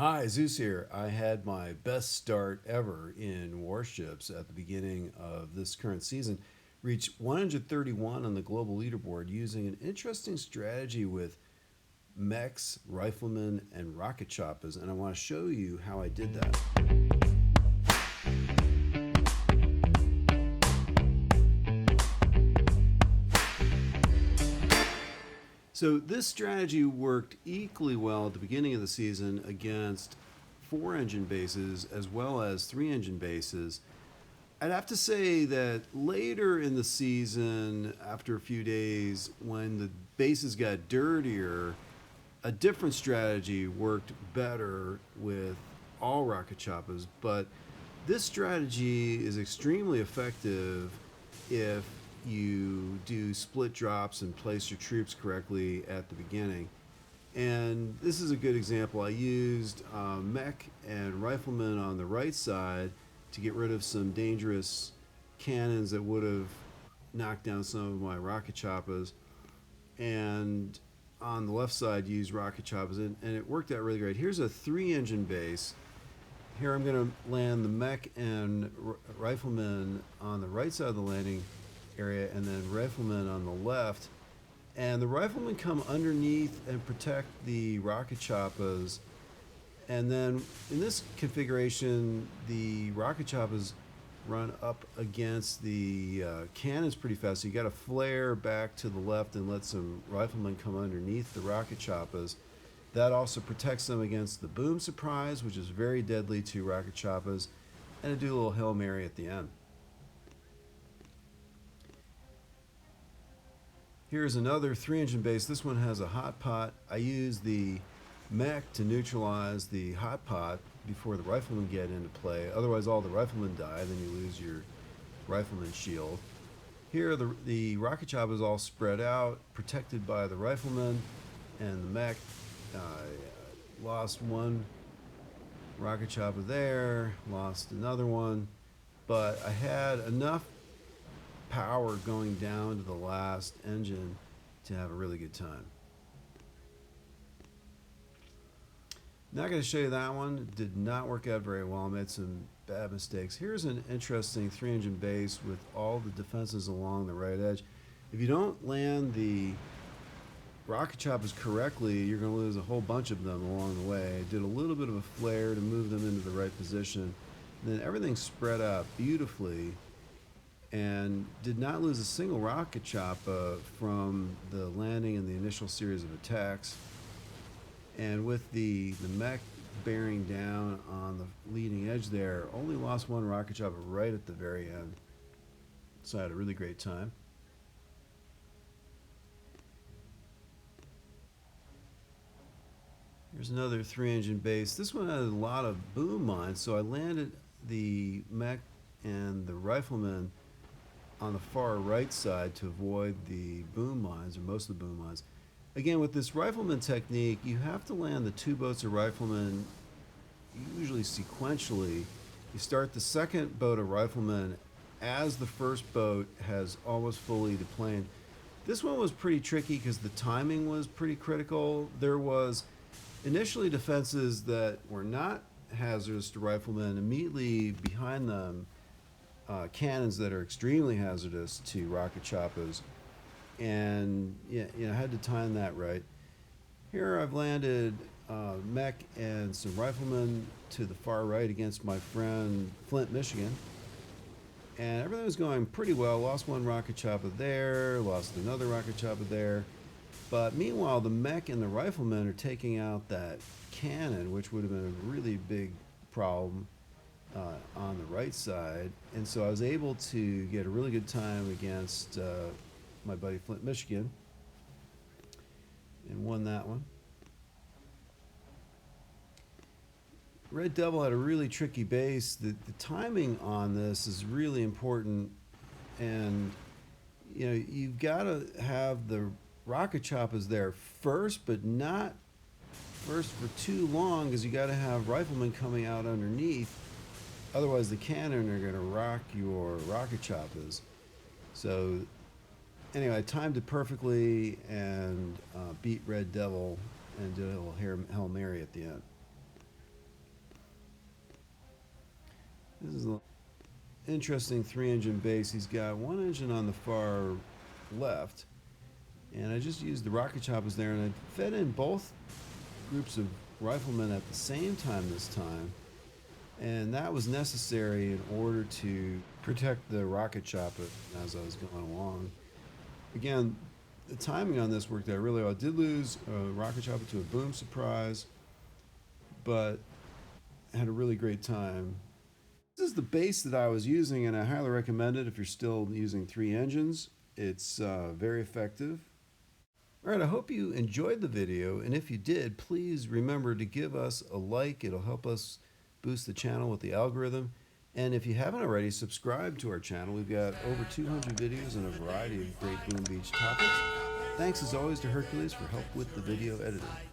Hi, Zeus here. I had my best start ever in Warships at the beginning of this current season. Reached 131 on the global leaderboard using an interesting strategy with Mechs, Riflemen, and Rocket Choppas, and I want to show you how I did that. So this strategy worked equally well at the beginning of the season against 4 engine bases as well as 3 engine bases. I'd have to say that later in the season, after a few days, when the bases got dirtier, a different strategy worked better with all rocket choppers. But this strategy is extremely effective if you do split drops and place your troops correctly at the beginning. And this is a good example. I used Mech and Riflemen on the right side to get rid of some dangerous cannons that would have knocked down some of my rocket choppas. And on the left side, used rocket choppas, and it worked out really great. Here's a 3 engine base. Here I'm going to land the Mech and Riflemen on the right side of the landing area, and then Riflemen on the left. And the Riflemen come underneath and protect the rocket choppas. And then in this configuration, the rocket choppas run up against the cannons pretty fast. So you got to flare back to the left and let some Riflemen come underneath the rocket choppas. That also protects them against the boom surprise, which is very deadly to rocket choppas, and to do a little Hail Mary at the end. Here's another 3 engine base. This one has a hot pot. I use the Mech to neutralize the hot pot before the Riflemen get into play. Otherwise, all the Riflemen die, then you lose your Rifleman shield. Here, the rocket chopper is all spread out, protected by the Riflemen, and the Mech lost one rocket chopper there, lost another one, but I had enough power going down to the last engine to have a really good time. Not going to show you that one. It did not work out very well. I made some bad mistakes. Here's an interesting 3 engine base with all the defenses along the right edge. If you don't land the rocket choppers correctly, you're going to lose a whole bunch of them along the way. I did a little bit of a flare to move them into the right position. And then everything spread out beautifully, and did not lose a single rocket chopper from the landing in the initial series of attacks. And with the Mech bearing down on the leading edge there, only lost one rocket chopper right at the very end. So I had a really great time. Here's another 3 engine base. This one had a lot of boom mines, so I landed the Mech and the Riflemen on the far right side to avoid the boom mines, or most of the boom mines. Again, with this Rifleman technique, you have to land the 2 boats of Riflemen usually sequentially. You start the second boat of Riflemen as the first boat has almost fully deplaned. This one was pretty tricky because the timing was pretty critical. There was initially defenses that were not hazardous to Riflemen. Immediately behind them, cannons that are extremely hazardous to rocket choppers, and I had to time that right. Here I've landed Mech and some Riflemen to the far right against my friend Flint, Michigan, and everything was going pretty well. Lost one rocket chopper there, lost another rocket chopper there, but meanwhile the Mech and the Riflemen are taking out that cannon, which would have been a really big problem on the right side. And so I was able to get a really good time against my buddy Flint, Michigan, and won that one. Red Devil had a really tricky base. The timing on this is really important, and you've got to have the rocket choppers there first, but not first for too long, because you got to have Riflemen coming out underneath. Otherwise, the cannon are going to rock your rocket choppers. So anyway, I timed it perfectly and beat Red Devil and did a little Hail Mary at the end. interesting 3-engine base. He's got one engine on the far left, and I just used the rocket choppers there, and I fed in both groups of riflemen at the same time this time, and that was necessary in order to protect the rocket chopper as I was going along. Again, the timing on this worked out really well. I did lose a rocket chopper to a boom surprise, but I had a really great time. This is the base that I was using, and I highly recommend it if you're still using 3 engines. It's very effective. All right, I hope you enjoyed the video, and if you did, please remember to give us a like. It'll help us boost the channel with the algorithm. And if you haven't already, subscribe to our channel. We've got over 200 videos and a variety of great Boom Beach topics. Thanks as always to Hercules for help with the video editing.